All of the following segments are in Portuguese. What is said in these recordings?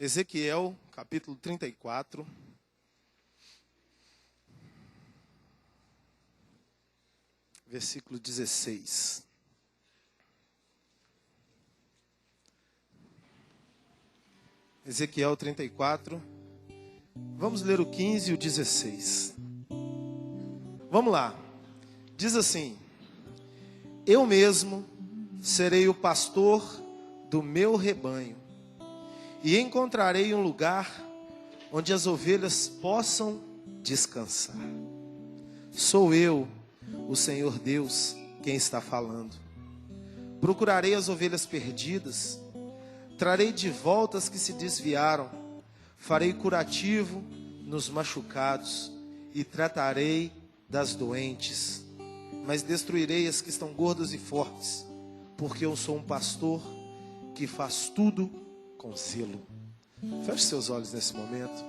Ezequiel, capítulo 34. Versículo 16. Ezequiel 34. Vamos ler o 15 e o 16. Vamos lá. Diz assim: Eu mesmo serei o pastor do meu rebanho, e encontrarei um lugar onde as ovelhas possam descansar. Sou eu, o Senhor Deus, quem está falando. Procurarei as ovelhas perdidas, trarei de volta as que se desviaram, farei curativo nos machucados e tratarei das doentes, mas destruirei as que estão gordas e fortes, porque eu sou um pastor que faz tudo com zelo. Feche seus olhos nesse momento.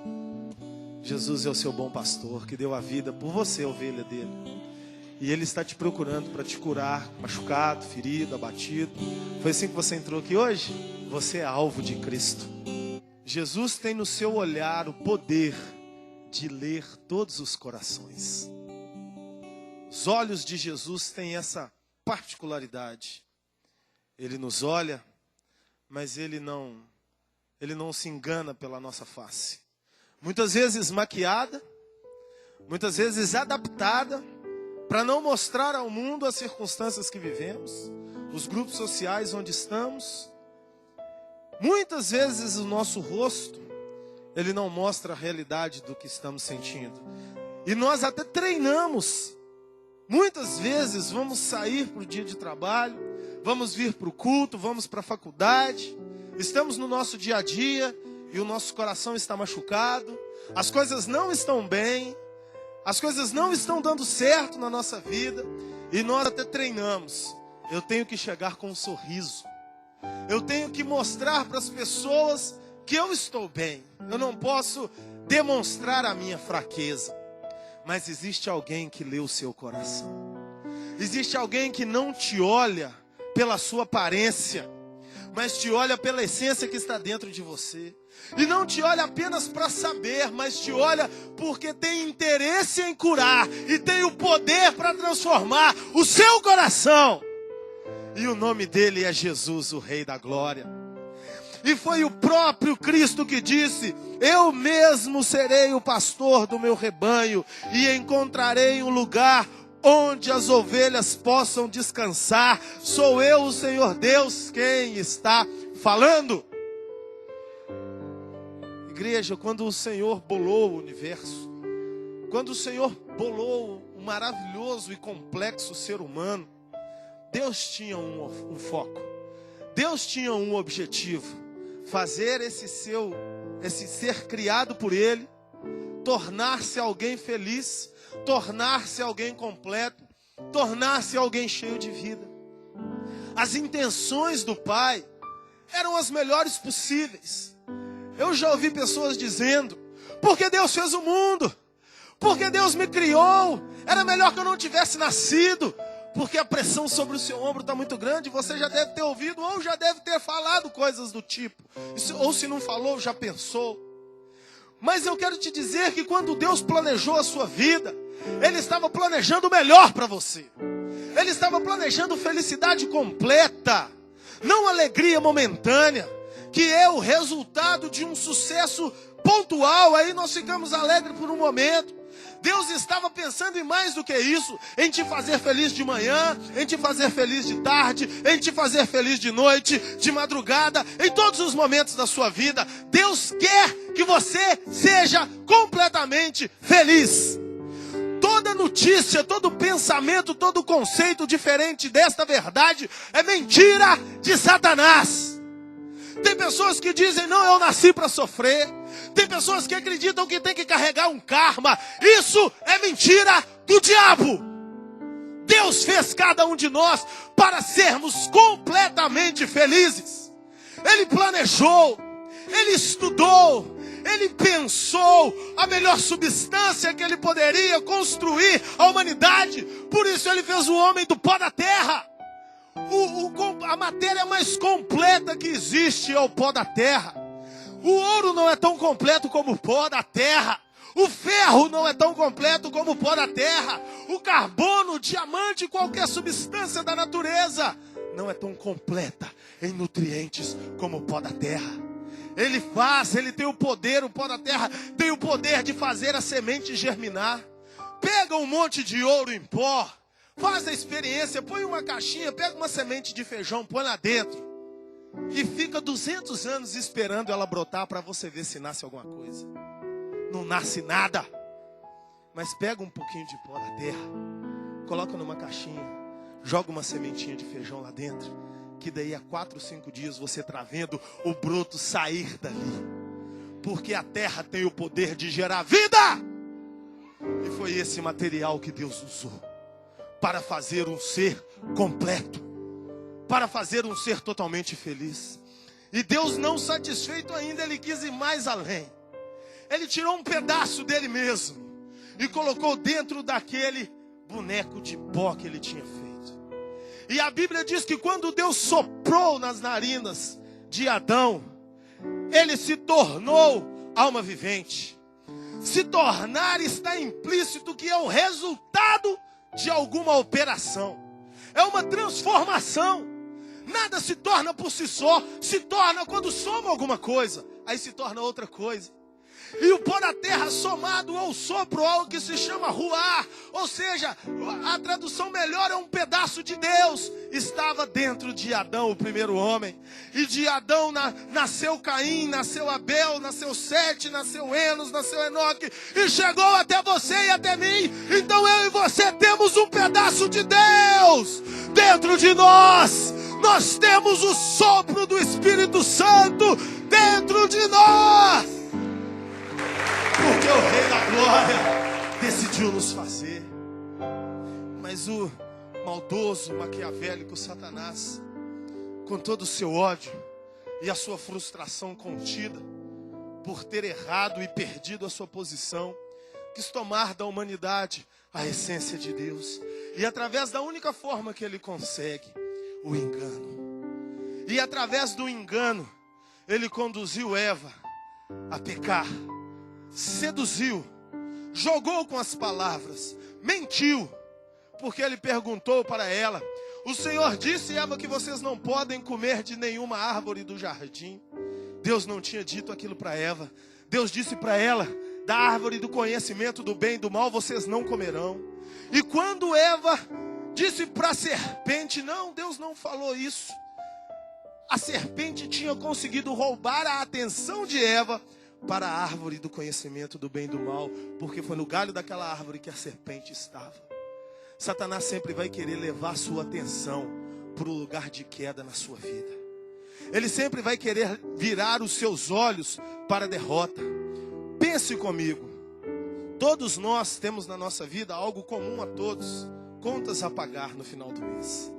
Jesus é o seu bom pastor, que deu a vida por você, ovelha dele. E Ele está te procurando para te curar, machucado, ferido, abatido. Foi assim que você entrou aqui hoje? Você é alvo de Cristo. Jesus tem no seu olhar o poder de ler todos os corações. Os olhos de Jesus têm essa particularidade. Ele nos olha, mas Ele não se engana pela nossa face. Muitas vezes maquiada, muitas vezes adaptada, para não mostrar ao mundo as circunstâncias que vivemos, os grupos sociais onde estamos. Muitas vezes o nosso rosto, ele não mostra a realidade do que estamos sentindo. E nós até treinamos. Muitas vezes vamos sair para o dia de trabalho, vamos vir para o culto, vamos para a faculdade, estamos no nosso dia a dia e o nosso coração está machucado, as coisas não estão bem, as coisas não estão dando certo na nossa vida, e nós até treinamos. Eu tenho que chegar com um sorriso, eu tenho que mostrar para as pessoas que eu estou bem, eu não posso demonstrar a minha fraqueza. Mas existe alguém que lê o seu coração, existe alguém que não te olha pela sua aparência, mas te olha pela essência que está dentro de você. E não te olha apenas para saber, mas te olha porque tem interesse em curar e tem o poder para transformar o seu coração. E o nome dele é Jesus, o Rei da Glória. E foi o próprio Cristo que disse: Eu mesmo serei o pastor do meu rebanho e encontrarei um lugar onde as ovelhas possam descansar. Sou eu, o Senhor Deus, quem está falando. Igreja, quando o Senhor bolou o universo, quando o Senhor bolou o maravilhoso e complexo ser humano, Deus tinha um foco, Deus tinha um objetivo: fazer esse ser criado por Ele, tornar-se alguém feliz, tornar-se alguém completo, tornar-se alguém cheio de vida. As intenções do Pai eram as melhores possíveis. Eu já ouvi pessoas dizendo: porque Deus fez o mundo, porque Deus me criou, era melhor que eu não tivesse nascido, porque a pressão sobre o seu ombro está muito grande. Você já deve ter ouvido ou já deve ter falado coisas do tipo, ou se não falou, já pensou. Mas eu quero te dizer que quando Deus planejou a sua vida, Ele estava planejando o melhor para você. Ele estava planejando felicidade completa, não alegria momentânea, que é o resultado de um sucesso pontual. Aí nós ficamos alegres por um momento. Deus estava pensando em mais do que isso, em te fazer feliz de manhã, em te fazer feliz de tarde, em te fazer feliz de noite, de madrugada, em todos os momentos da sua vida. Deus quer que você seja completamente feliz. Toda notícia, todo pensamento, todo conceito diferente desta verdade é mentira de Satanás. Tem pessoas que dizem: não, eu nasci para sofrer. Tem pessoas que acreditam que tem que carregar um karma. Isso é mentira do diabo. Deus fez cada um de nós para sermos completamente felizes. Ele planejou, Ele estudou, Ele pensou a melhor substância que Ele poderia construir a humanidade. Por isso Ele fez o homem do pó da terra. A matéria mais completa que existe é o pó da terra. O ouro não é tão completo como o pó da terra. O ferro não é tão completo como o pó da terra. O carbono, o diamante, qualquer substância da natureza não é tão completa em nutrientes como o pó da terra. Ele tem o poder, o pó da terra tem o poder de fazer a semente germinar. Pega um monte de ouro em pó, faz a experiência, põe uma caixinha, pega uma semente de feijão, põe lá dentro. E fica 200 anos esperando ela brotar para você ver se nasce alguma coisa. Não nasce nada. Mas pega um pouquinho de pó da terra, coloca numa caixinha, joga uma sementinha de feijão lá dentro, que daí a 4 ou 5 dias você está vendo o broto sair dali. Porque a terra tem o poder de gerar vida. E foi esse material que Deus usou para fazer um ser completo, para fazer um ser totalmente feliz. E Deus, não satisfeito ainda, Ele quis ir mais além. Ele tirou um pedaço dele mesmo e colocou dentro daquele boneco de pó que ele tinha feito. E a Bíblia diz que quando Deus soprou nas narinas de Adão, ele se tornou alma vivente. Se tornar está implícito que é o resultado de alguma operação. É uma transformação. Nada se torna por si só. Se torna quando soma alguma coisa. Aí se torna outra coisa. E o pó da terra somado ao sopro, algo que se chama ruar, ou seja, a tradução melhor é um pedaço de Deus, estava dentro de Adão, o primeiro homem. E de Adão nasceu Caim, nasceu Abel, nasceu Sete, nasceu Enos, nasceu Enoque, e chegou até você e até mim. Então eu e você temos um pedaço de Deus dentro de nós. Nós temos o sopro do Espírito Santo dentro de nós. Porque o Rei da Glória decidiu nos fazer. Mas o maldoso, maquiavélico Satanás, com todo o seu ódio e a sua frustração contida por ter errado e perdido a sua posição, quis tomar da humanidade a essência de Deus. E através da única forma que ele consegue, o engano. E através do engano, ele conduziu Eva a pecar. Seduziu, jogou com as palavras, mentiu, porque ele perguntou para ela: o Senhor disse, Eva, que vocês não podem comer de nenhuma árvore do jardim. Deus não tinha dito aquilo para Eva. Deus disse para ela: da árvore do conhecimento do bem e do mal vocês não comerão. E quando Eva disse para a serpente: não, Deus não falou isso. A serpente tinha conseguido roubar a atenção de Eva para a árvore do conhecimento do bem e do mal, porque foi no galho daquela árvore que a serpente estava. Satanás sempre vai querer levar a sua atenção para o lugar de queda na sua vida. Ele sempre vai querer virar os seus olhos para a derrota. Pense comigo, todos nós temos na nossa vida algo comum a todos: contas a pagar no final do mês.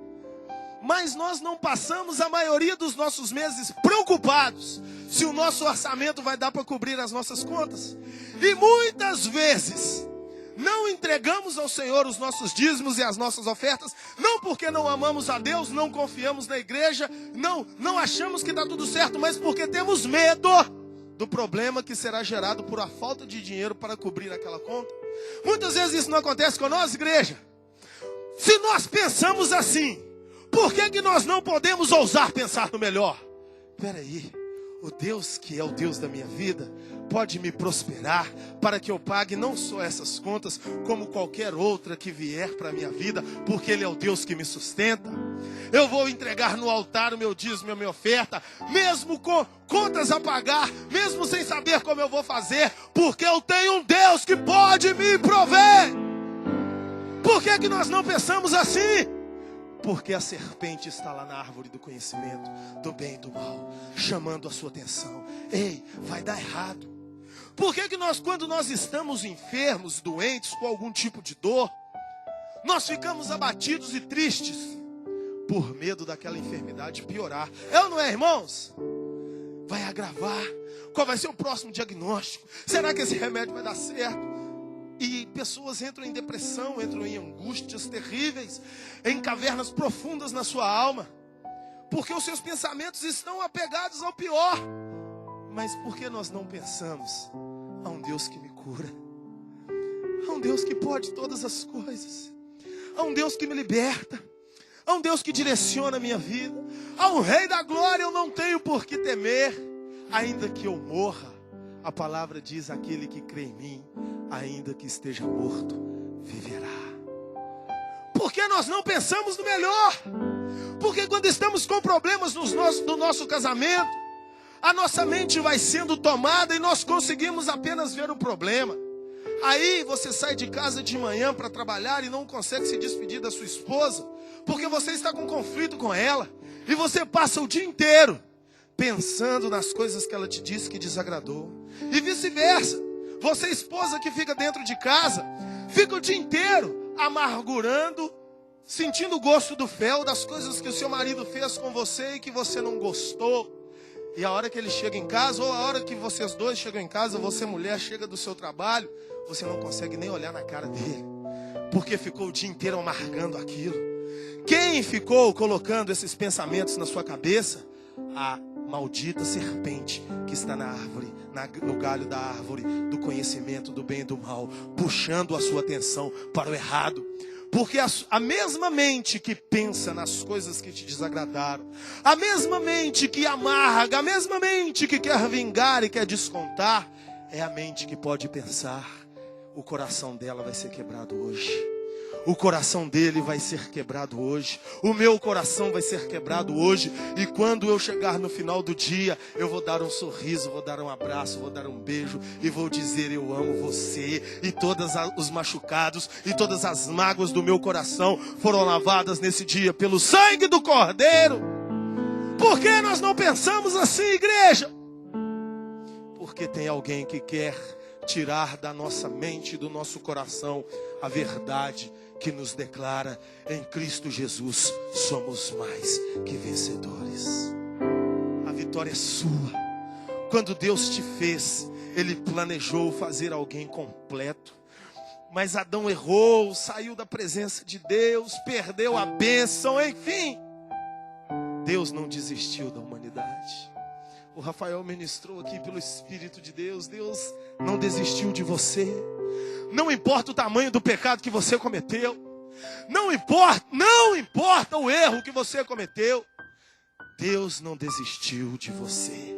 Mas nós não passamos a maioria dos nossos meses preocupados se o nosso orçamento vai dar para cobrir as nossas contas. E muitas vezes não entregamos ao Senhor os nossos dízimos e as nossas ofertas, não porque não amamos a Deus, não confiamos na igreja, não achamos que está tudo certo, mas porque temos medo do problema que será gerado por a falta de dinheiro para cobrir aquela conta. Muitas vezes isso não acontece com nós, igreja. Se nós pensamos assim, por que nós não podemos ousar pensar no melhor? Espera aí, o Deus que é o Deus da minha vida pode me prosperar para que eu pague não só essas contas, como qualquer outra que vier para a minha vida, porque Ele é o Deus que me sustenta. Eu vou entregar no altar o meu dízimo e a minha oferta, mesmo com contas a pagar, mesmo sem saber como eu vou fazer, porque eu tenho um Deus que pode me prover. Por que nós não pensamos assim? Porque a serpente está lá na árvore do conhecimento do bem e do mal, chamando a sua atenção. Ei, vai dar errado. Por que nós, quando nós estamos enfermos, doentes, com algum tipo de dor, nós ficamos abatidos e tristes? Por medo daquela enfermidade piorar. É ou não é, irmãos? Vai agravar. Qual vai ser o próximo diagnóstico? Será que esse remédio vai dar certo? E pessoas entram em depressão, entram em angústias terríveis, em cavernas profundas na sua alma, porque os seus pensamentos estão apegados ao pior. Mas por que nós não pensamos? Há um Deus que me cura. Há um Deus que pode todas as coisas. Há um Deus que me liberta. Há um Deus que direciona a minha vida. Há um Rei da glória, eu não tenho por que temer. Ainda que eu morra, a palavra diz: aquele que crê em mim, ainda que esteja morto, viverá. Por que nós não pensamos no melhor? Porque quando estamos com problemas no nosso casamento, a nossa mente vai sendo tomada e nós conseguimos apenas ver o problema. Aí você sai de casa de manhã para trabalhar e não consegue se despedir da sua esposa, porque você está com conflito com ela. E você passa o dia inteiro pensando nas coisas que ela te disse que desagradou. E vice-versa. Você, esposa que fica dentro de casa, fica o dia inteiro amargurando, sentindo o gosto do fel, das coisas que o seu marido fez com você e que você não gostou. E a hora que ele chega em casa, ou a hora que vocês dois chegam em casa, você, mulher, chega do seu trabalho, você não consegue nem olhar na cara dele, porque ficou o dia inteiro amargando aquilo. Quem ficou colocando esses pensamentos na sua cabeça? A maldita serpente que está na árvore, no galho da árvore do conhecimento do bem e do mal, puxando a sua atenção para o errado. Porque a mesma mente que pensa nas coisas que te desagradaram, a mesma mente que amarga, a mesma mente que quer vingar e quer descontar, é a mente que pode pensar: o coração dela vai ser quebrado hoje. O coração dele vai ser quebrado hoje. O meu coração vai ser quebrado hoje. E quando eu chegar no final do dia, eu vou dar um sorriso, vou dar um abraço, vou dar um beijo e vou dizer: eu amo você. E todos os machucados e todas as mágoas do meu coração foram lavadas nesse dia pelo sangue do Cordeiro. Por que nós não pensamos assim, igreja? Porque tem alguém que quer tirar da nossa mente e do nosso coração a verdade que nos declara: em Cristo Jesus somos mais que vencedores. A vitória é sua. Quando Deus te fez, Ele planejou fazer alguém completo. Mas Adão errou, saiu da presença de Deus, perdeu a bênção, enfim. Deus não desistiu da humanidade. O Rafael ministrou aqui pelo Espírito de Deus. Deus não desistiu de você. Não importa o tamanho do pecado que você cometeu. Não importa o erro que você cometeu. Deus não desistiu de você.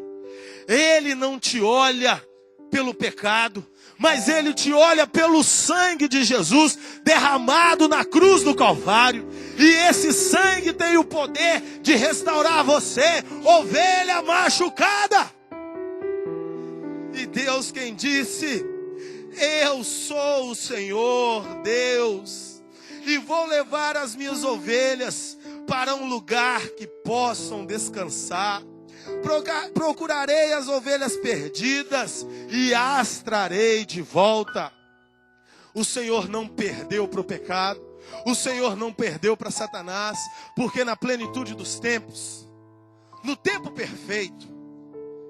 Ele não te olha pelo pecado, mas Ele te olha pelo sangue de Jesus derramado na cruz do Calvário. E esse sangue tem o poder de restaurar você, ovelha machucada. E Deus quem disse: eu sou o Senhor Deus, e vou levar as minhas ovelhas para um lugar que possam descansar. Procurarei as ovelhas perdidas e as trarei de volta. O Senhor não perdeu para o pecado. O Senhor não perdeu para Satanás. Porque na plenitude dos tempos, no tempo perfeito,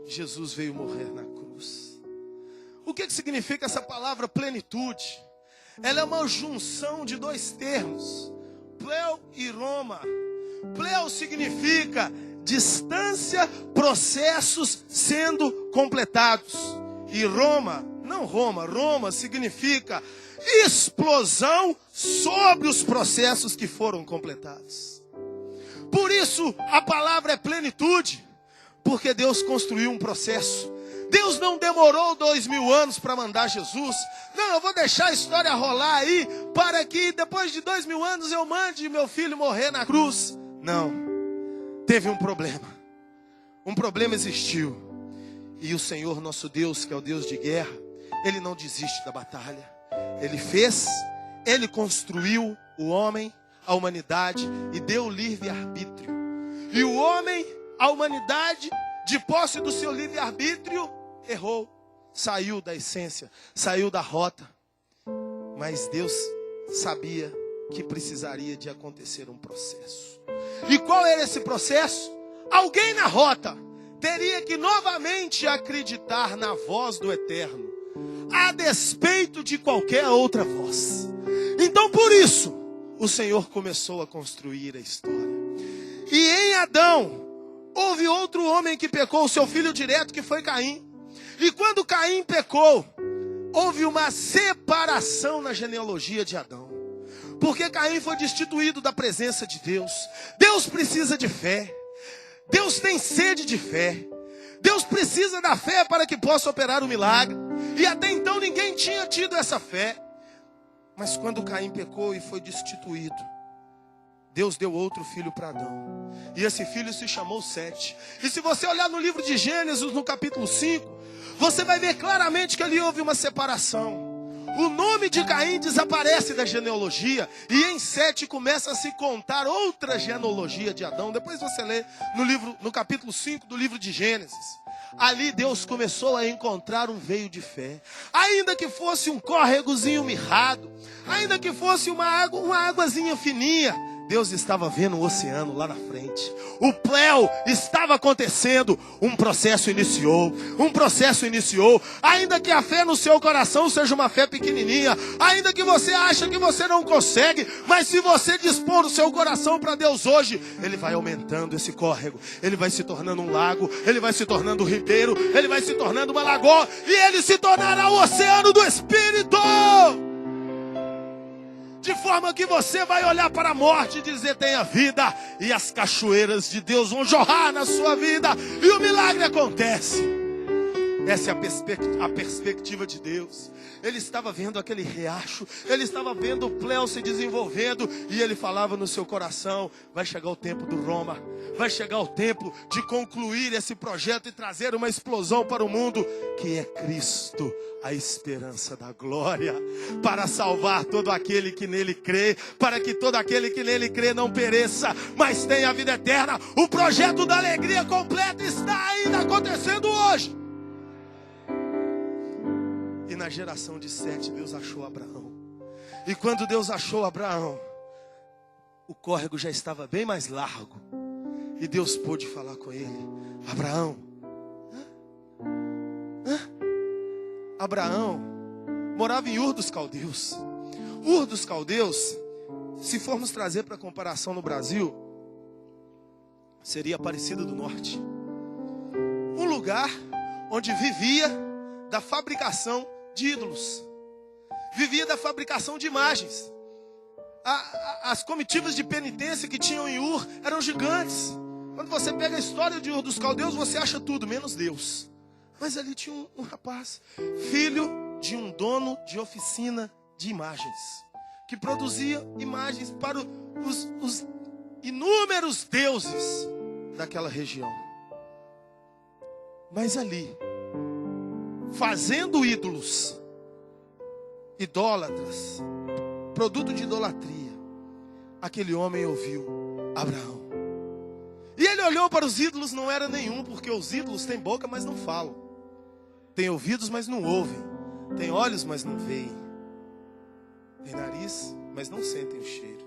Jesus veio morrer na cruz. O que significa essa palavra plenitude? Ela é uma junção de dois termos: pleu e roma. Pleu significa distância, processos sendo completados. E Roma significa explosão sobre os processos que foram completados. Por isso a palavra é plenitude, porque Deus construiu um processo. Deus não demorou 2000 anos para mandar Jesus. Não, eu vou deixar a história rolar aí, para que depois de 2000 anos eu mande meu filho morrer na cruz. Não. Teve um problema. Um problema existiu. E o Senhor nosso Deus, que é o Deus de guerra, Ele não desiste da batalha. Ele fez, Ele construiu o homem, a humanidade, e deu livre-arbítrio. E o homem, a humanidade, de posse do seu livre-arbítrio, errou. Saiu da essência, saiu da rota. Mas Deus sabia que precisaria de acontecer um processo. E qual era esse processo? Alguém na rota teria que novamente acreditar na voz do Eterno, a despeito de qualquer outra voz. Então por isso, o Senhor começou a construir a história. E em Adão, houve outro homem que pecou, o seu filho direto, que foi Caim. E quando Caim pecou, houve uma separação na genealogia de Adão. Porque Caim foi destituído da presença de Deus. Deus precisa de fé. Deus tem sede de fé. Deus precisa da fé para que possa operar o milagre. E até então ninguém tinha tido essa fé. Mas quando Caim pecou e foi destituído, Deus deu outro filho para Adão. E esse filho se chamou Sete. E se você olhar no livro de Gênesis, no capítulo 5, você vai ver claramente que ali houve uma separação. O nome de Caim desaparece da genealogia. E em Sete começa a se contar outra genealogia de Adão. Depois você lê no capítulo 5 do livro de Gênesis. Ali Deus começou a encontrar um veio de fé. Ainda que fosse um córregozinho mirrado, ainda que fosse uma águazinha fininha, Deus estava vendo o oceano lá na frente. O pléu estava acontecendo. Um processo iniciou. Ainda que a fé no seu coração seja uma fé pequenininha. Ainda que você ache que você não consegue. Mas se você dispor o seu coração para Deus hoje, Ele vai aumentando esse córrego. Ele vai se tornando um lago. Ele vai se tornando um ribeiro. Ele vai se tornando uma lagoa. E ele se tornará o oceano do Espírito. De forma que você vai olhar para a morte e dizer: tenha vida. E as cachoeiras de Deus vão jorrar na sua vida. E o milagre acontece. Essa é a perspectiva de Deus. Ele estava vendo aquele riacho. Ele estava vendo o pléu se desenvolvendo. E ele falava no seu coração: vai chegar o tempo do Roma. Vai chegar o tempo de concluir esse projeto e trazer uma explosão para o mundo, que é Cristo, a esperança da glória, para salvar todo aquele que nele crê, para que todo aquele que nele crê não pereça, mas tenha a vida eterna. O projeto da alegria completa está ainda acontecendo hoje. E na geração de Sete, Deus achou Abraão. E quando Deus achou Abraão, o córrego já estava bem mais largo. E Deus pôde falar com ele: Abraão. Abraão morava em Ur dos Caldeus. Ur dos Caldeus, se formos trazer para comparação no Brasil, seria Aparecida do Norte. Um lugar onde vivia da fabricação de ídolos. Vivia da fabricação de imagens. As comitivas de penitência que tinham em Ur eram gigantes. Quando você pega a história de Ur dos Caldeus, você acha tudo, menos Deus. Mas ali tinha um rapaz, filho de um dono de oficina de imagens, que produzia imagens para os inúmeros deuses daquela região. Mas ali, fazendo ídolos, idólatras, produto de idolatria, aquele homem ouviu Abraão. E ele olhou para os ídolos, não era nenhum, porque os ídolos têm boca, mas não falam. Tem ouvidos, mas não ouvem. Tem olhos, mas não veem. Tem nariz, mas não sentem o cheiro.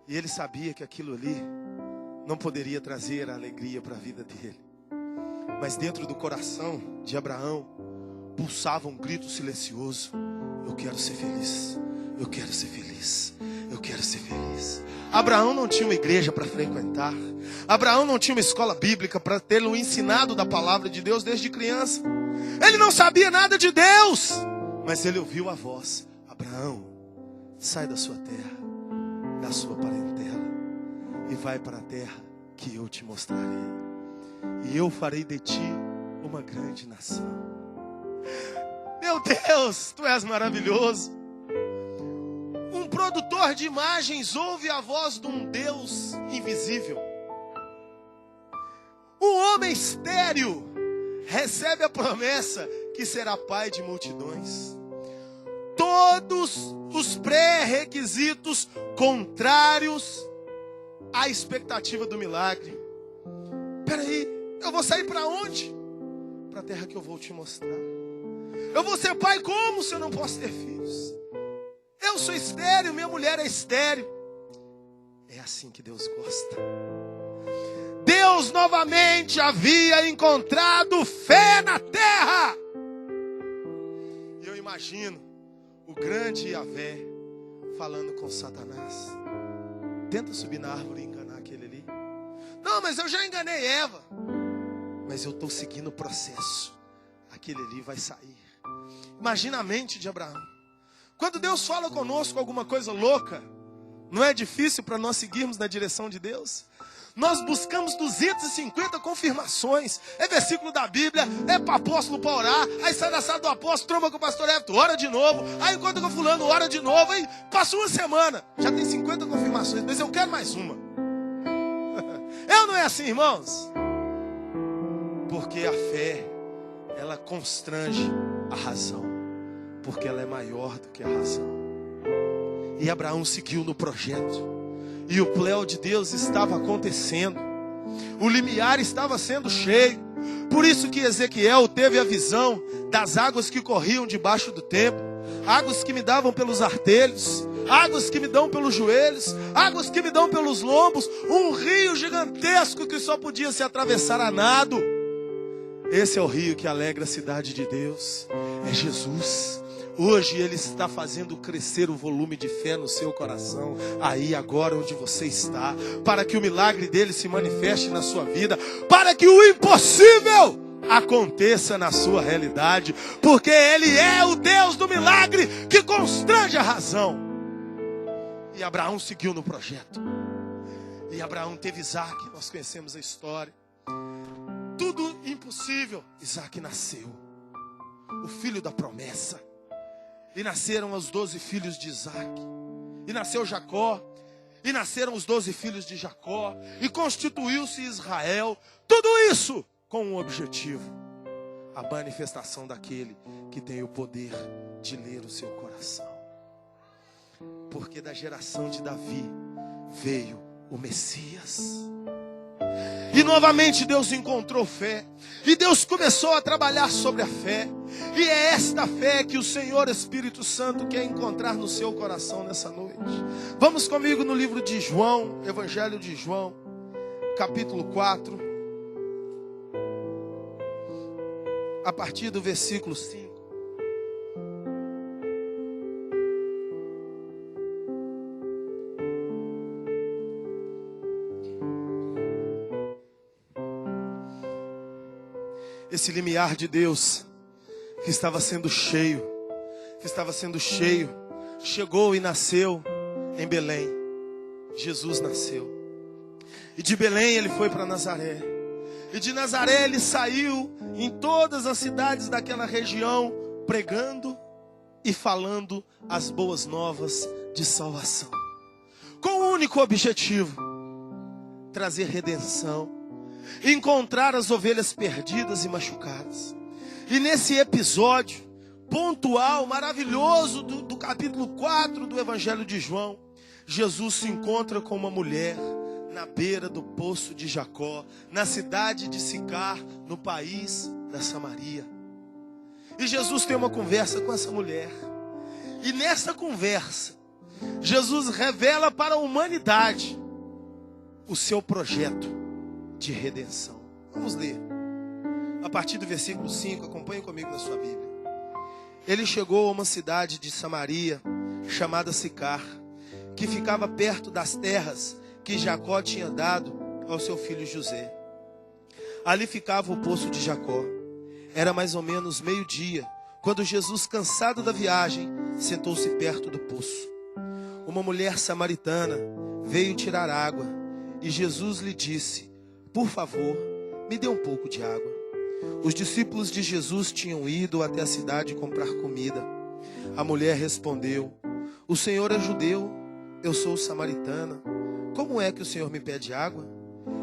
E ele sabia que aquilo ali não poderia trazer a alegria para a vida dele. Mas dentro do coração de Abraão pulsava um grito silencioso: eu quero ser feliz. Eu quero ser feliz. Eu quero ser feliz. Abraão não tinha uma igreja para frequentar. Abraão não tinha uma escola bíblica para tê-lo ensinado da palavra de Deus desde criança. Ele não sabia nada de Deus. Mas ele ouviu a voz: Abraão, sai da sua terra, da sua parentela, e vai para a terra que eu te mostrarei. E eu farei de ti uma grande nação. Meu Deus, tu és maravilhoso. Um produtor de imagens ouve a voz de um Deus invisível. Um homem estéril recebe a promessa que será pai de multidões. Todos os pré-requisitos contrários à expectativa do milagre. Peraí, eu vou sair para onde? Para a terra que eu vou te mostrar. Eu vou ser pai como se eu não posso ter filhos? Eu sou estéril, minha mulher é estéril. É assim que Deus gosta. Deus novamente havia encontrado fé na terra. E eu imagino o grande Yahvé falando com Satanás: tenta subir na árvore e enganar aquele ali. Não, mas eu já enganei Eva. Mas eu estou seguindo o processo. Aquele ali vai sair. Imagina a mente de Abraão. Quando Deus fala conosco alguma coisa louca, não é difícil para nós seguirmos na direção de Deus? Nós buscamos 250 confirmações. É versículo da Bíblia, é para apóstolo para orar. Aí sai da sala do apóstolo, tromba com o pastor Everton, ora de novo. Aí encontra com fulano, ora de novo. Aí passa uma semana, já tem 50 confirmações. Mas eu quero mais uma. Não é assim, irmãos? Porque a fé, ela constrange a razão. Porque ela é maior do que a razão. E Abraão seguiu no projeto. E o pléu de Deus estava acontecendo. O limiar estava sendo cheio. Por isso que Ezequiel teve a visão das águas que corriam debaixo do templo. Águas que me davam pelos artelhos. Águas que me dão pelos joelhos. Águas que me dão pelos lombos. Um rio gigantesco que só podia se atravessar a nado. Esse é o rio que alegra a cidade de Deus. É Jesus. Hoje Ele está fazendo crescer o volume de fé no seu coração, aí agora onde você está, para que o milagre dele se manifeste na sua vida, para que o impossível aconteça na sua realidade, porque Ele é o Deus do milagre que constrange a razão. E Abraão seguiu no projeto. E Abraão teve Isaac, nós conhecemos a história. Tudo impossível, Isaac nasceu, o filho da promessa. E nasceram os 12 filhos de Isaac. E nasceu Jacó. E nasceram os 12 filhos de Jacó. E constituiu-se Israel. Tudo isso com um objetivo: a manifestação daquele que tem o poder de ler o seu coração. Porque da geração de Davi veio o Messias. E novamente Deus encontrou fé. E Deus começou a trabalhar sobre a fé. E é esta fé que o Senhor Espírito Santo quer encontrar no seu coração nessa noite. Vamos comigo no livro de João, Evangelho de João, capítulo 4. A partir do versículo 5. Esse limiar de Deus que estava sendo cheio, chegou e nasceu em Belém. Jesus nasceu. E de Belém ele foi para Nazaré. E de Nazaré ele saiu em todas as cidades daquela região, pregando e falando as boas novas de salvação. Com o único objetivo: trazer redenção. Encontrar as ovelhas perdidas e machucadas. E nesse episódio pontual, maravilhoso do capítulo 4 do Evangelho de João, Jesus se encontra com uma mulher na beira do poço de Jacó, na cidade de Sicar, no país da Samaria. E Jesus tem uma conversa com essa mulher. E nessa conversa, Jesus revela para a humanidade o seu projeto de redenção. Vamos ler a partir do versículo 5. Acompanhe comigo na sua Bíblia. Ele chegou a uma cidade de Samaria chamada Sicar, que ficava perto das terras que Jacó tinha dado ao seu filho José. Ali ficava o poço de Jacó. Era mais ou menos meio-dia, quando Jesus, cansado da viagem, sentou-se perto do poço. Uma mulher samaritana veio tirar água e Jesus lhe disse: por favor, me dê um pouco de água. Os discípulos de Jesus tinham ido até a cidade comprar comida. A mulher respondeu: o Senhor é judeu, eu sou samaritana. Como é que o Senhor me pede água?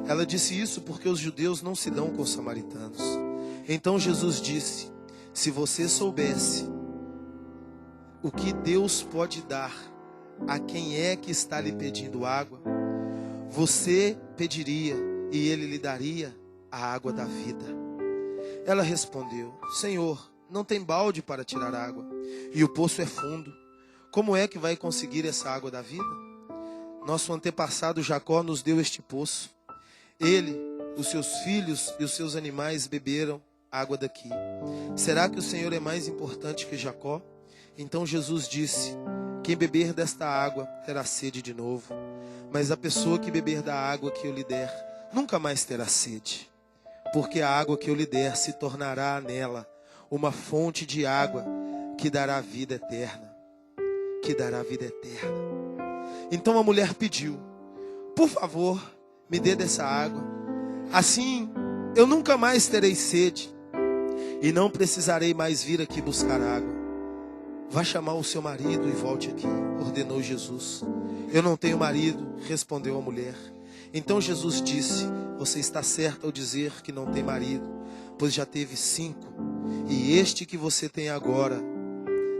Ela disse isso porque os judeus não se dão com os samaritanos. Então Jesus disse: se você soubesse o que Deus pode dar a quem é que está lhe pedindo água, você pediria e ele lhe daria a água da vida. Ela respondeu: Senhor, não tem balde para tirar água, e o poço é fundo. Como é que vai conseguir essa água da vida? Nosso antepassado Jacó nos deu este poço. Ele, os seus filhos e os seus animais beberam água daqui. Será que o Senhor é mais importante que Jacó? Então Jesus disse: quem beber desta água terá sede de novo. Mas a pessoa que beber da água que eu lhe der nunca mais terá sede, porque a água que eu lhe der se tornará nela uma fonte de água que dará vida eterna. Que dará vida eterna. Então a mulher pediu: por favor, me dê dessa água. Assim eu nunca mais terei sede e não precisarei mais vir aqui buscar água. Vá chamar o seu marido e volte aqui, ordenou Jesus. Eu não tenho marido, respondeu a mulher. Então Jesus disse: você está certa ao dizer que não tem marido, pois já teve 5, e este que você tem agora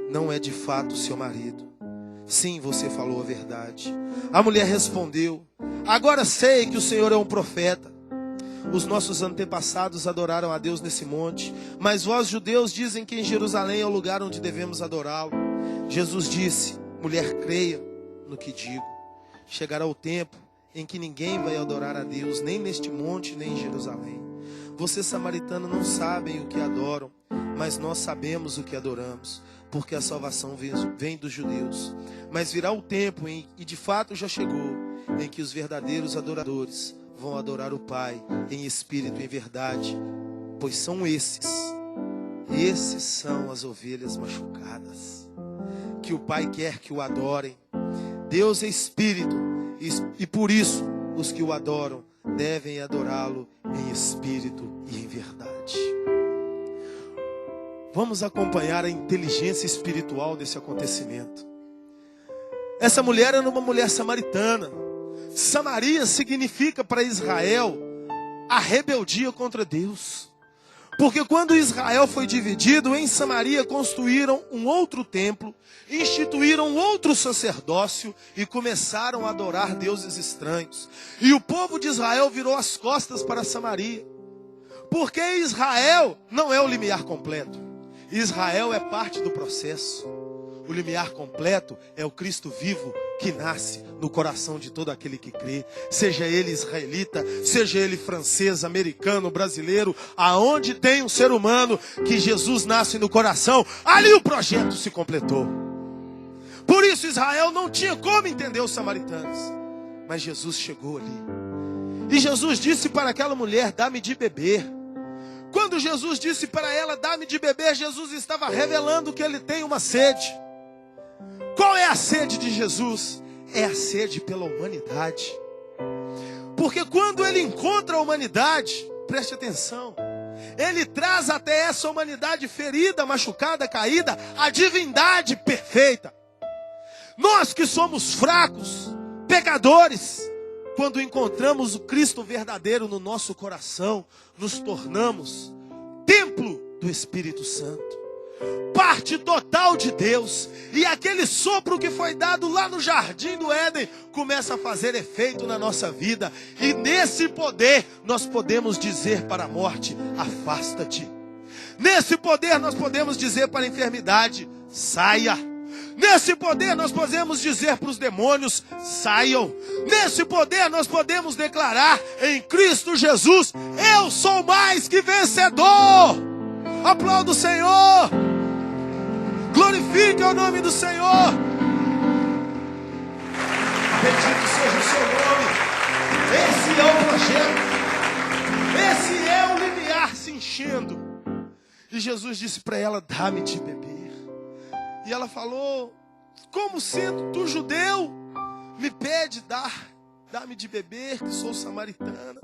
não é de fato seu marido. Sim, você falou a verdade. A mulher respondeu: agora sei que o Senhor é um profeta. Os nossos antepassados adoraram a Deus nesse monte, mas vós, judeus, dizem que em Jerusalém é o lugar onde devemos adorá-lo. Jesus disse: mulher, creia no que digo. Chegará o tempo em que ninguém vai adorar a Deus, nem neste monte, nem em Jerusalém. Vocês, samaritanos, não sabem o que adoram, mas nós sabemos o que adoramos, porque a salvação vem dos judeus. Mas virá o tempo, e de fato já chegou, em que os verdadeiros adoradores vão adorar o Pai em espírito e em verdade, pois são esses são as ovelhas machucadas, que o Pai quer que o adorem. Deus é espírito, e por isso os que o adoram devem adorá-lo em espírito e em verdade. Vamos acompanhar a inteligência espiritual desse acontecimento. Essa mulher era uma mulher samaritana. Samaria significa para Israel a rebeldia contra Deus. Porque quando Israel foi dividido, em Samaria construíram um outro templo, instituíram outro sacerdócio e começaram a adorar deuses estranhos. E o povo de Israel virou as costas para Samaria. Porque Israel não é o limiar completo. Israel é parte do processo. O limiar completo é o Cristo vivo que nasce no coração de todo aquele que crê. Seja ele israelita, seja ele francês, americano, brasileiro, aonde tem um ser humano que Jesus nasce no coração, ali o projeto se completou. Por isso Israel não tinha como entender os samaritanos. Mas Jesus chegou ali. E Jesus disse para aquela mulher: dá-me de beber. Quando Jesus disse para ela: dá-me de beber, Jesus estava revelando que ele tem uma sede. Qual é a sede de Jesus? É a sede pela humanidade. Porque quando ele encontra a humanidade, preste atenção, ele traz até essa humanidade ferida, machucada, caída, a divindade perfeita. Nós que somos fracos, pecadores, quando encontramos o Cristo verdadeiro no nosso coração, nos tornamos templo do Espírito Santo, parte total de Deus. E aquele sopro que foi dado lá no jardim do Éden começa a fazer efeito na nossa vida. E nesse poder nós podemos dizer para a morte: afasta-te. Nesse poder nós podemos dizer para a enfermidade: saia. Nesse poder nós podemos dizer para os demônios: saiam. Nesse poder nós podemos declarar em Cristo Jesus: eu sou mais que vencedor. Aplauda o Senhor. Glorifique o nome do Senhor. Bendito seja o seu nome. Esse é o projeto. Esse é o limiar se enchendo. E Jesus disse para ela: dá-me de beber. E ela falou: como sendo tu judeu, me pede dá-me de beber, que sou samaritana.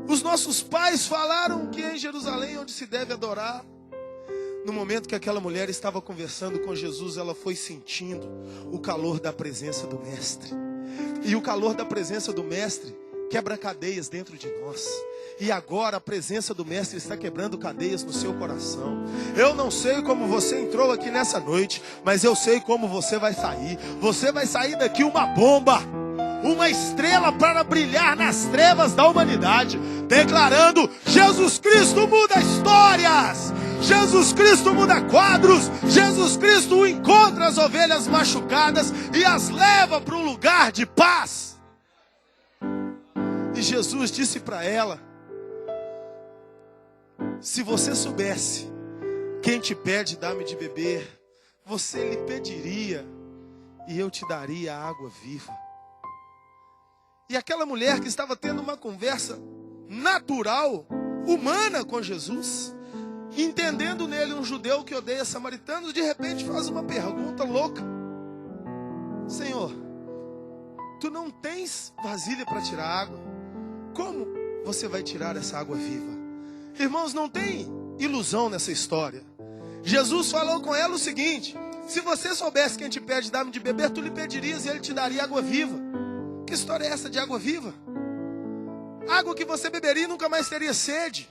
Os nossos pais falaram que é em Jerusalém onde se deve adorar. No momento que aquela mulher estava conversando com Jesus, ela foi sentindo o calor da presença do Mestre. E o calor da presença do Mestre quebra cadeias dentro de nós. E agora a presença do Mestre está quebrando cadeias no seu coração. Eu não sei como você entrou aqui nessa noite, mas eu sei como você vai sair. Você vai sair daqui uma bomba, uma estrela para brilhar nas trevas da humanidade, declarando: Jesus Cristo muda histórias, Jesus Cristo muda quadros, Jesus Cristo encontra as ovelhas machucadas e as leva para um lugar de paz. E Jesus disse para ela: se você soubesse quem te pede dá-me de beber, você lhe pediria e eu te daria a água viva. E aquela mulher que estava tendo uma conversa natural, humana com Jesus, entendendo nele um judeu que odeia samaritanos, de repente faz uma pergunta louca: Senhor, tu não tens vasilha para tirar água? Como você vai tirar essa água viva? Irmãos, não tem ilusão nessa história. Jesus falou com ela o seguinte: se você soubesse quem te pede dar-me de beber, tu lhe pedirias e ele te daria água viva. Que história é essa de água viva? Água que você beberia e nunca mais teria sede.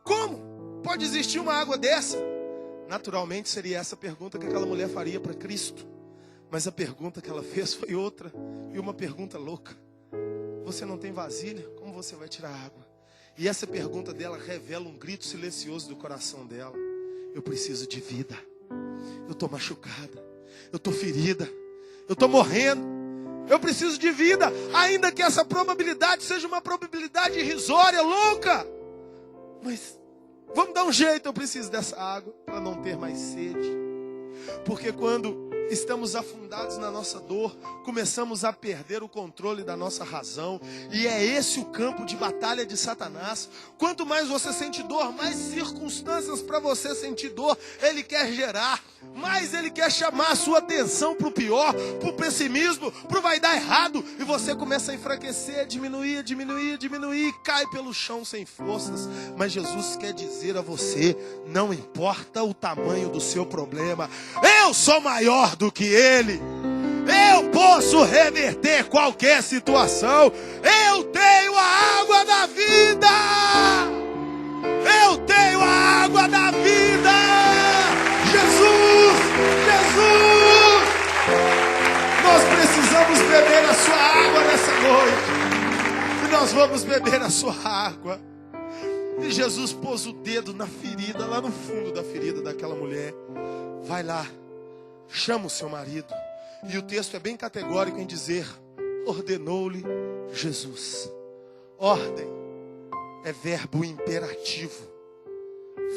Como pode existir uma água dessa? Naturalmente seria essa pergunta que aquela mulher faria para Cristo. Mas a pergunta que ela fez foi outra, e uma pergunta louca: você não tem vasilha? Como você vai tirar água? E essa pergunta dela revela um grito silencioso do coração dela: eu preciso de vida. Eu estou machucada, eu estou ferida, eu estou morrendo, eu preciso de vida. Ainda que essa probabilidade seja uma probabilidade irrisória, louca, mas vamos dar um jeito, eu preciso dessa água para não ter mais sede. Porque quando estamos afundados na nossa dor, começamos a perder o controle da nossa razão. E é esse o campo de batalha de Satanás. Quanto mais você sente dor, mais circunstâncias para você sentir dor ele quer gerar. Mais ele quer chamar a sua atenção para o pior, para o pessimismo, para o vai dar errado. E você começa a enfraquecer, diminuir, e cai pelo chão sem forças. Mas Jesus quer dizer a você: não importa o tamanho do seu problema, eu sou maior do que ele. Eu posso reverter qualquer situação. Eu tenho a água da vida. Eu tenho a água da vida. Jesus, Jesus. Nós precisamos beber a sua água nessa noite. E nós vamos beber a sua água. E Jesus pôs o dedo na ferida, lá no fundo da ferida daquela mulher. Vai lá, chama o seu marido. E o texto é bem categórico em dizer: ordenou-lhe Jesus. Ordem é verbo imperativo.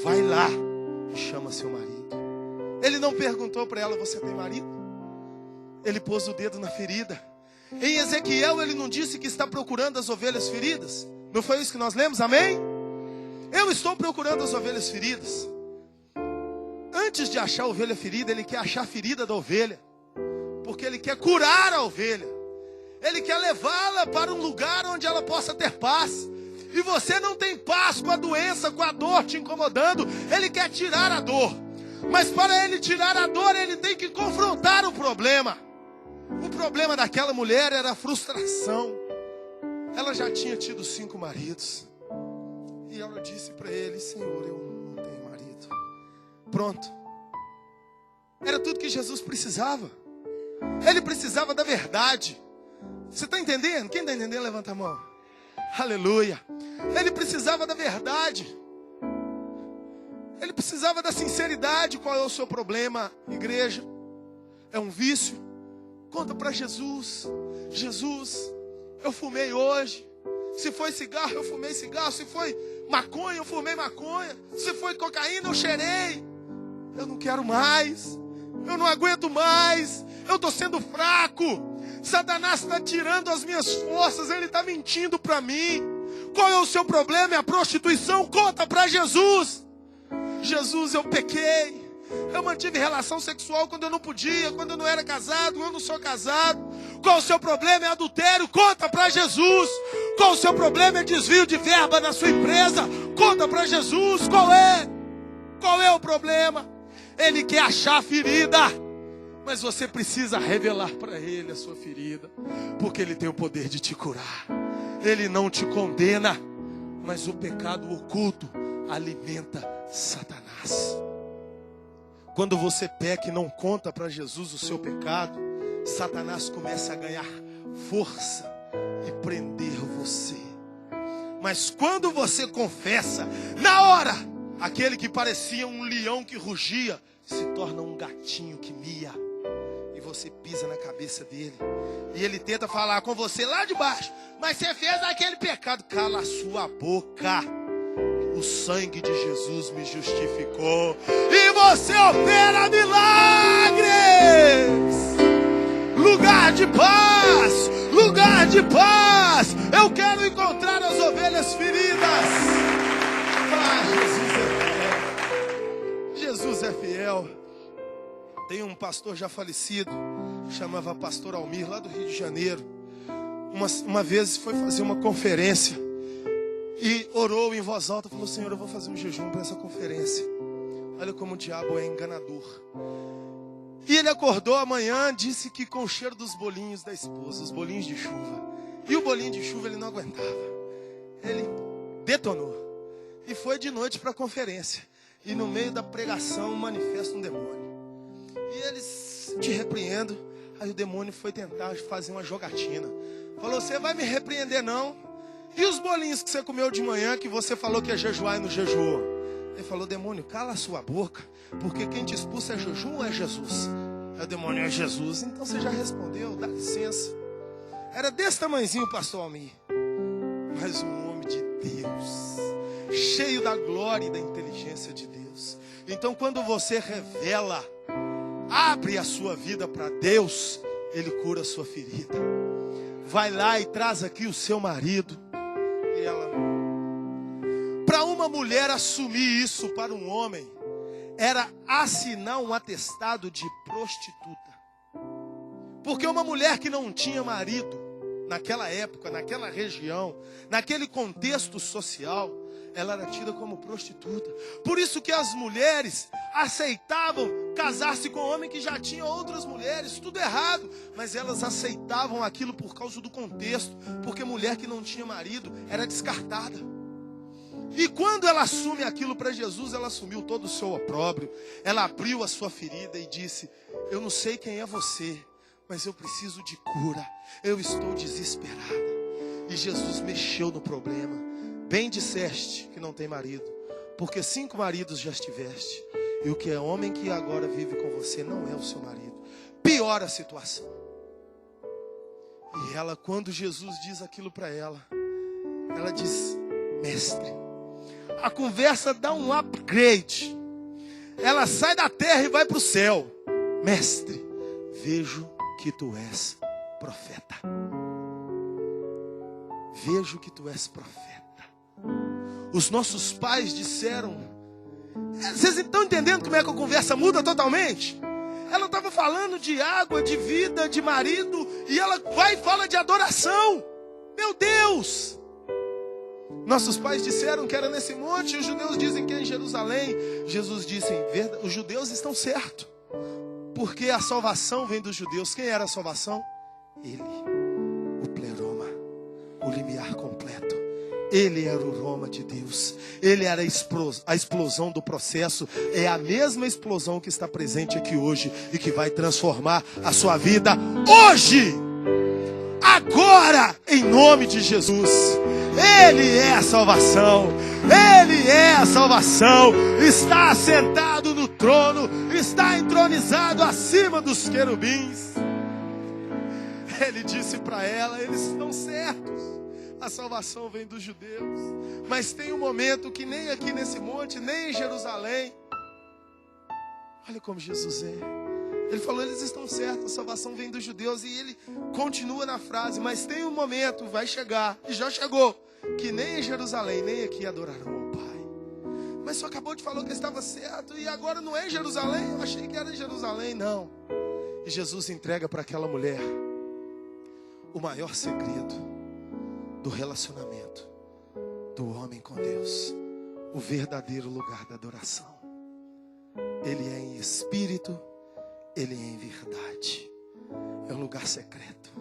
Vai lá e chama seu marido. Ele não perguntou para ela: você tem marido? Ele pôs o dedo na ferida. Em Ezequiel ele não disse que está procurando as ovelhas feridas? Não foi isso que nós lemos? Amém? Eu estou procurando as ovelhas feridas. Antes de achar a ovelha ferida, ele quer achar a ferida da ovelha. Porque ele quer curar a ovelha. Ele quer levá-la para um lugar onde ela possa ter paz. E você não tem paz com a doença, com a dor te incomodando. Ele quer tirar a dor. Mas para ele tirar a dor, ele tem que confrontar o problema. O problema daquela mulher era a frustração. Ela já tinha tido 5 maridos. E ela disse para ele: Senhor, eu não tenho marido. Pronto. Era tudo que Jesus precisava. Ele precisava da verdade. Você está entendendo? Quem está entendendo, levanta a mão. Aleluia. Ele precisava da verdade. Ele precisava da sinceridade. Qual é o seu problema, igreja? É um vício? Conta para Jesus. Jesus, eu fumei hoje. Se foi cigarro, eu fumei cigarro. Se foi maconha, eu fumei maconha. Se foi cocaína, eu cheirei. Eu não quero mais. Eu não aguento mais. Eu estou sendo fraco. Satanás está tirando as minhas forças. Ele está mentindo para mim. Qual é o seu problema? É a prostituição? Conta para Jesus. Jesus, eu pequei. Eu mantive relação sexual quando eu não podia, quando eu não era casado, eu não sou casado. Qual o seu problema? É adultério? Conta para Jesus. Qual o seu problema? É desvio de verba na sua empresa? Conta para Jesus. Qual é? Qual é o problema? Ele quer achar a ferida, mas você precisa revelar para ele a sua ferida, porque ele tem o poder de te curar. Ele não te condena, mas o pecado oculto alimenta Satanás. Quando você peca e não conta para Jesus o seu pecado, Satanás começa a ganhar força e prender você. Mas quando você confessa, na hora, aquele que parecia um leão que rugia, se torna um gatinho que mia. E você pisa na cabeça dele. E ele tenta falar com você lá de baixo: mas você fez aquele pecado. Cala a sua boca. O sangue de Jesus me justificou. E você opera milagres. Lugar de paz, lugar de de paz. Eu quero encontrar as ovelhas feridas. Ah, Jesus é fiel. Tem um pastor já falecido, chamava pastor Almir, lá do Rio de Janeiro. Uma vez foi fazer uma conferência e orou em voz alta, falou: Senhor, eu vou fazer um jejum para essa conferência. Olha como o diabo é enganador. E ele acordou amanhã, disse que com o cheiro dos bolinhos da esposa, os bolinhos de chuva. E o bolinho de chuva ele não aguentava. Ele detonou. E foi de noite para a conferência. E no meio da pregação manifesta um demônio. E eles te repreendem. Aí o demônio foi tentar fazer uma jogatina. Falou: você vai me repreender não? E os bolinhos que você comeu de manhã, que você falou que ia jejuar e não jejuou? Ele falou: demônio, cala a sua boca, porque quem te expulsa é jejum ou é Jesus? Aí o demônio: é Jesus. Então você já respondeu, dá licença. Era desse tamanhozinho o pastor Almir. Mas um homem de Deus, cheio da glória e da inteligência de Deus. Então quando você revela, abre a sua vida para Deus, Ele cura a sua ferida. Vai lá e traz aqui o seu marido. E ela... Para uma mulher assumir isso para um homem, era assinar um atestado de prostituta. Porque uma mulher que não tinha marido, naquela época, naquela região, naquele contexto social, ela era tida como prostituta. Por isso que as mulheres aceitavam casar-se com homem que já tinha outras mulheres. Tudo errado, mas elas aceitavam aquilo por causa do contexto. Porque mulher que não tinha marido era descartada. E quando ela assume aquilo para Jesus, ela assumiu todo o seu opróbrio. Ela abriu a sua ferida e disse: eu não sei quem é você, mas eu preciso de cura. Eu estou desesperada. E Jesus mexeu no problema. Bem disseste que não tem marido, porque 5 maridos já estiveste. E o que é homem que agora vive com você não é o seu marido. Piora a situação. E ela, quando Jesus diz aquilo para ela, ela diz: mestre, a conversa dá um upgrade. Ela sai da terra e vai para o céu. Mestre, vejo que tu és profeta. Vejo que tu és profeta. Os nossos pais disseram... Vocês estão entendendo como é que a conversa muda totalmente? Ela estava falando de água, de vida, de marido, e ela vai e fala de adoração. Meu Deus! Nossos pais disseram que era nesse monte, e os judeus dizem que é em Jerusalém. Jesus disse: os judeus estão certos, porque a salvação vem dos judeus. Quem era a salvação? Ele, o pleroma, o limiar completo. Ele era o Roma de Deus. Ele era a explosão do processo. É a mesma explosão que está presente aqui hoje e que vai transformar a sua vida hoje, agora, em nome de Jesus. Ele é a salvação. Ele é a salvação. Está assentado no trono, está entronizado acima dos querubins. Ele disse para ela: eles estão certos. A salvação vem dos judeus. Mas tem um momento que nem aqui nesse monte, nem em Jerusalém. Olha como Jesus é. Ele falou: eles estão certos, a salvação vem dos judeus. E ele continua na frase: mas tem um momento, vai chegar, e já chegou, que nem em Jerusalém, nem aqui adorarão ao Pai. Mas só acabou de falar que estava certo, e agora não é em Jerusalém? Eu achei que era em Jerusalém. Não. E Jesus entrega para aquela mulher o maior segredo do relacionamento do homem com Deus, o verdadeiro lugar da adoração. Ele é em espírito, ele é em verdade. É um lugar secreto.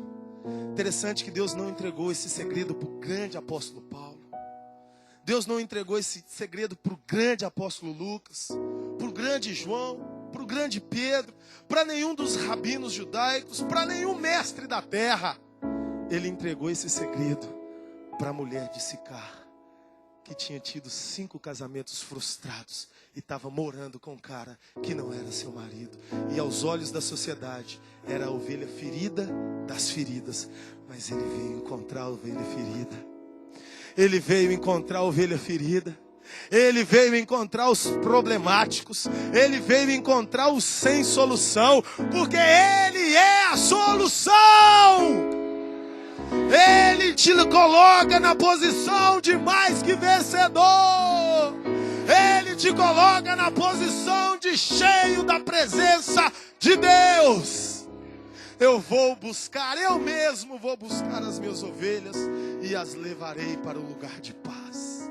Interessante que Deus não entregou esse segredo para o grande apóstolo Paulo. Deus não entregou esse segredo para o grande apóstolo Lucas, para o grande João, para o grande Pedro, para nenhum dos rabinos judaicos, para nenhum mestre da terra. Ele entregou esse segredo para a mulher de Sicar, que tinha tido 5 casamentos frustrados e estava morando com um cara que não era seu marido. E aos olhos da sociedade era a ovelha ferida das feridas. Mas ele veio encontrar a ovelha ferida. Ele veio encontrar a ovelha ferida. Ele veio encontrar os problemáticos. Ele veio encontrar os sem solução. Porque Ele é a solução. Ele te coloca na posição de mais que vencedor. Ele te coloca na posição de cheio da presença de Deus. Eu mesmo vou buscar as minhas ovelhas e as levarei para o lugar de paz.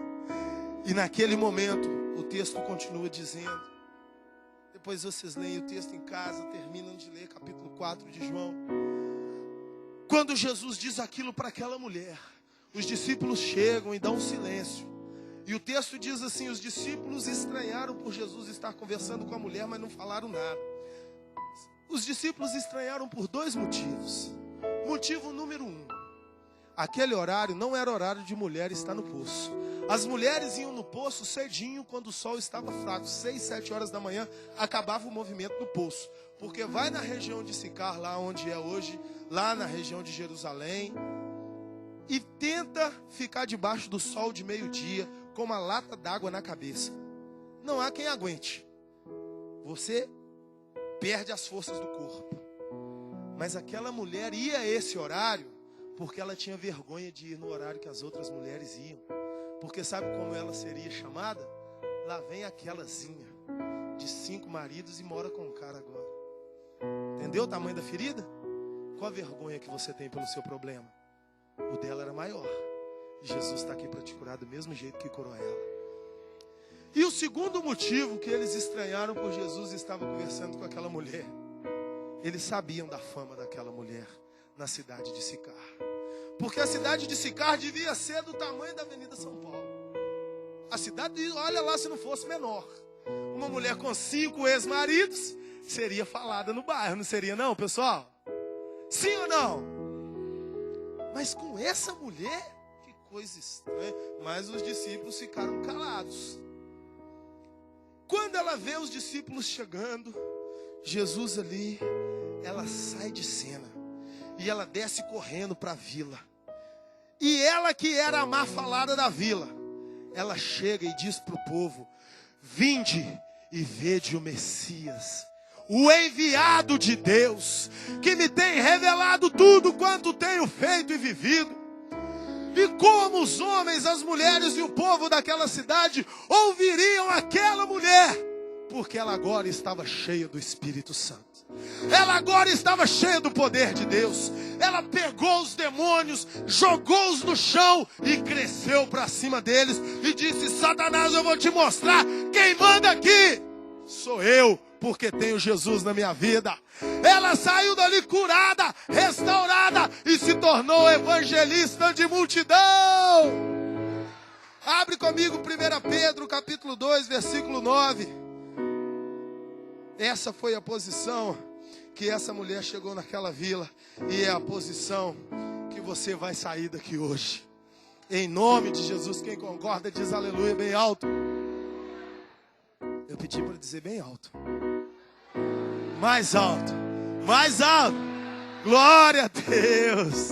E naquele momento, o texto continua dizendo, depois vocês leem o texto em casa, terminam de ler capítulo 4 de João. Quando Jesus diz aquilo para aquela mulher, os discípulos chegam e dão um silêncio. E o texto diz assim, os discípulos estranharam por Jesus estar conversando com a mulher, mas não falaram nada. Os discípulos estranharam por 2 motivos. Motivo número 1, aquele horário não era horário de mulher estar no poço. As mulheres iam no poço cedinho, quando o sol estava fraco, 6, 7 horas da manhã, acabava o movimento no poço. Porque vai na região de Sicar, lá onde é hoje, lá na região de Jerusalém, e tenta ficar debaixo do sol de meio-dia, com uma lata d'água na cabeça. Não há quem aguente. Você perde as forças do corpo. Mas aquela mulher ia a esse horário, porque ela tinha vergonha de ir no horário que as outras mulheres iam. Porque sabe como ela seria chamada? Lá vem aquelazinha de 5 maridos e mora com um cara agora. Entendeu o tamanho da ferida? Qual a vergonha que você tem pelo seu problema? O dela era maior. E Jesus está aqui para te curar do mesmo jeito que curou ela. E o segundo motivo que eles estranharam por Jesus estava conversando com aquela mulher. Eles sabiam da fama daquela mulher na cidade de Sicar. Porque a cidade de Sicar devia ser do tamanho da Avenida São Paulo. A cidade, olha lá, se não fosse menor. Uma mulher com 5 ex-maridos seria falada no bairro, não seria não, pessoal? Sim ou não? Mas com essa mulher, que coisa estranha. Mas os discípulos ficaram calados. Quando ela vê os discípulos chegando, Jesus ali, ela sai de cena. E ela desce correndo para a vila. E ela que era a má falada da vila, ela chega e diz para o povo: vinde e vede o Messias, o enviado de Deus, que me tem revelado tudo quanto tenho feito e vivido. E como os homens, as mulheres e o povo daquela cidade ouviriam aquela mulher, porque ela agora estava cheia do Espírito Santo. Ela agora estava cheia do poder de Deus. Ela pegou os demônios, jogou-os no chão e cresceu para cima deles e disse: Satanás, eu vou te mostrar quem manda aqui. Sou eu, porque tenho Jesus na minha vida. Ela saiu dali curada, restaurada e se tornou evangelista de multidão. Abre comigo 1 Pedro capítulo 2, versículo 9. Essa foi a posição que essa mulher chegou naquela vila. E é a posição que você vai sair daqui hoje. Em nome de Jesus, quem concorda diz aleluia bem alto. Eu pedi para dizer bem alto. Mais alto. Mais alto. Glória a Deus.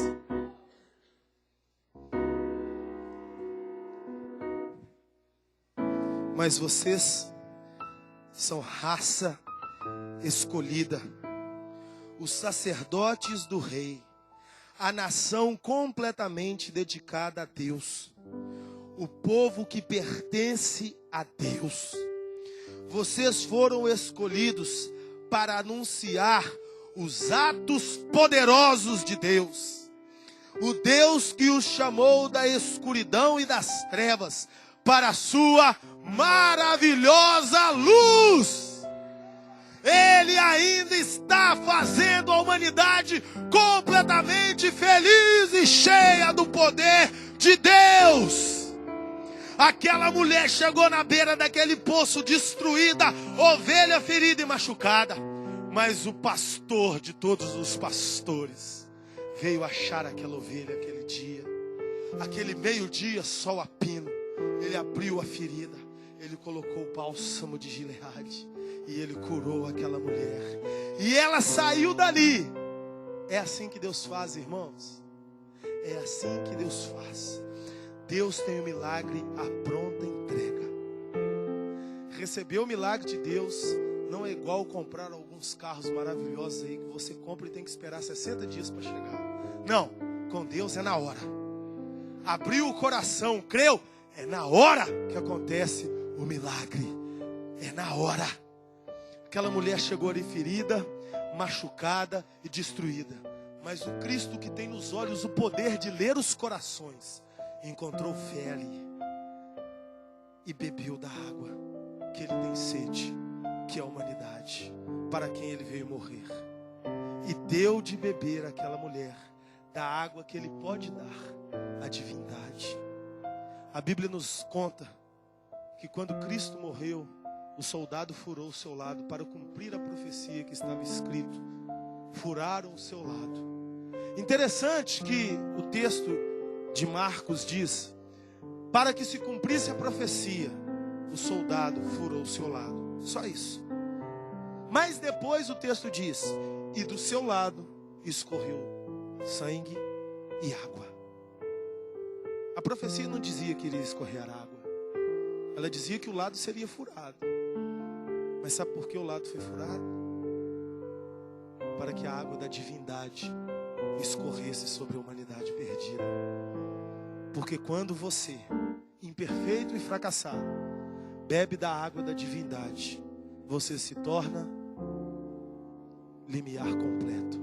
Mas vocês são raça escolhida, os sacerdotes do rei, a nação completamente dedicada a Deus, o povo que pertence a Deus. Vocês foram escolhidos para anunciar os atos poderosos de Deus. O Deus que os chamou da escuridão e das trevas para a sua maravilhosa luz. Ele ainda está fazendo a humanidade completamente feliz e cheia do poder de Deus. Aquela mulher chegou na beira daquele poço destruída, ovelha ferida e machucada. Mas o pastor de todos os pastores veio achar aquela ovelha aquele dia. Aquele meio-dia, sol a pino. Ele abriu a ferida. Ele colocou o bálsamo de Gileade. E ele curou aquela mulher. E ela saiu dali. É assim que Deus faz, irmãos. É assim que Deus faz. Deus tem o milagre à pronta entrega. Receber o milagre de Deus não é igual comprar alguns carros maravilhosos aí que você compra e tem que esperar 60 dias para chegar. Não, Com Deus é na hora. Abriu o coração, creu, é na hora que acontece o milagre. É na hora. Aquela mulher chegou ali ferida, machucada e destruída. Mas o Cristo que tem nos olhos o poder de ler os corações, encontrou fé ali. E bebeu da água que ele tem sede, que é a humanidade, para quem ele veio morrer. E deu de beber àquela mulher da água que ele pode dar, a divindade. A Bíblia nos conta que quando Cristo morreu, o soldado furou o seu lado para cumprir a profecia que estava escrito. Furaram o seu lado. Interessante que o texto de Marcos diz: para que se cumprisse a profecia, o soldado furou o seu lado. Só isso. Mas depois o texto diz: e do seu lado escorreu sangue e água. A profecia não dizia que iria escorrer água. Ela dizia que o lado seria furado. Mas sabe por que o lado foi furado? Para que a água da divindade escorresse sobre a humanidade perdida. Porque quando você, imperfeito e fracassado, bebe da água da divindade, você se torna limiar completo,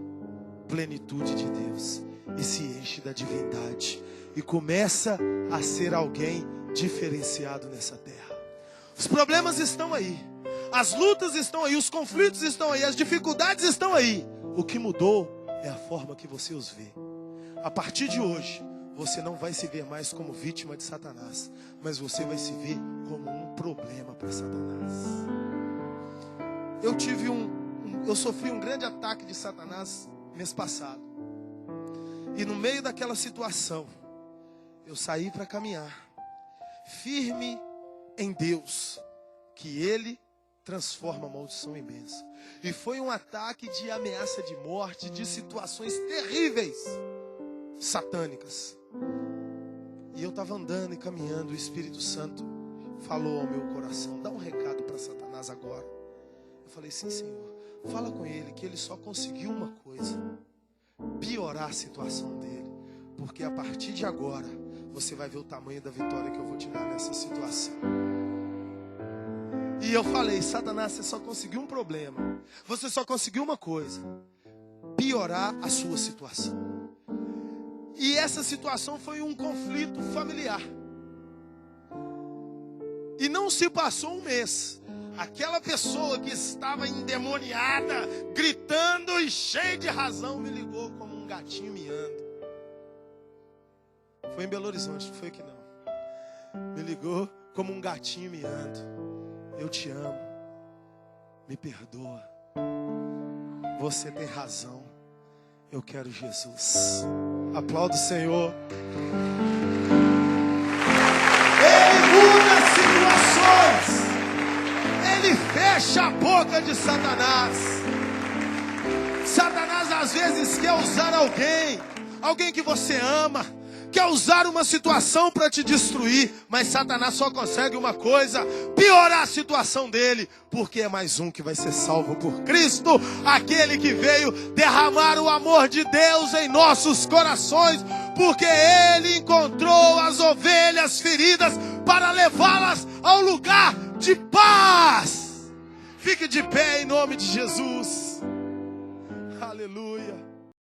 plenitude de Deus, e se enche da divindade e começa a ser alguém diferenciado nessa terra. Os problemas estão aí, as lutas estão aí, os conflitos estão aí, as dificuldades estão aí. O que mudou é a forma que você os vê. A partir de hoje, você não vai se ver mais como vítima de Satanás, mas você vai se ver como um problema para Satanás. Eu sofri um grande ataque de Satanás mês passado. E no meio daquela situação, eu saí para caminhar, firme em Deus, que Ele transforma a maldição em bênção. E foi um ataque de ameaça de morte, de situações terríveis, satânicas. E eu estava andando e caminhando, o Espírito Santo falou ao meu coração: dá um recado para Satanás agora. Eu falei: sim, Senhor. Fala com ele que ele só conseguiu uma coisa: piorar a situação dele. Porque a partir de agora, você vai ver o tamanho da vitória que eu vou te dar nessa situação. E eu falei: Satanás, você só conseguiu um problema. Você só conseguiu uma coisa: piorar a sua situação. E essa situação foi um conflito familiar. E não se passou um mês. Aquela pessoa que estava endemoniada, gritando e cheia de razão, me ligou como um gatinho miando. Foi em Belo Horizonte, não foi aqui não. Me ligou como um gatinho miando. Eu te amo. Me perdoa. Você tem razão. Eu quero Jesus. Aplauda o Senhor. Ele muda situações. Ele fecha a boca de Satanás. Satanás às vezes quer usar alguém que você ama, quer usar uma situação para te destruir, mas Satanás só consegue uma coisa: piorar a situação dele, porque é mais um que vai ser salvo por Cristo, aquele que veio derramar o amor de Deus em nossos corações, porque ele encontrou as ovelhas feridas para levá-las ao lugar de paz. Fique de pé em nome de Jesus. Aleluia.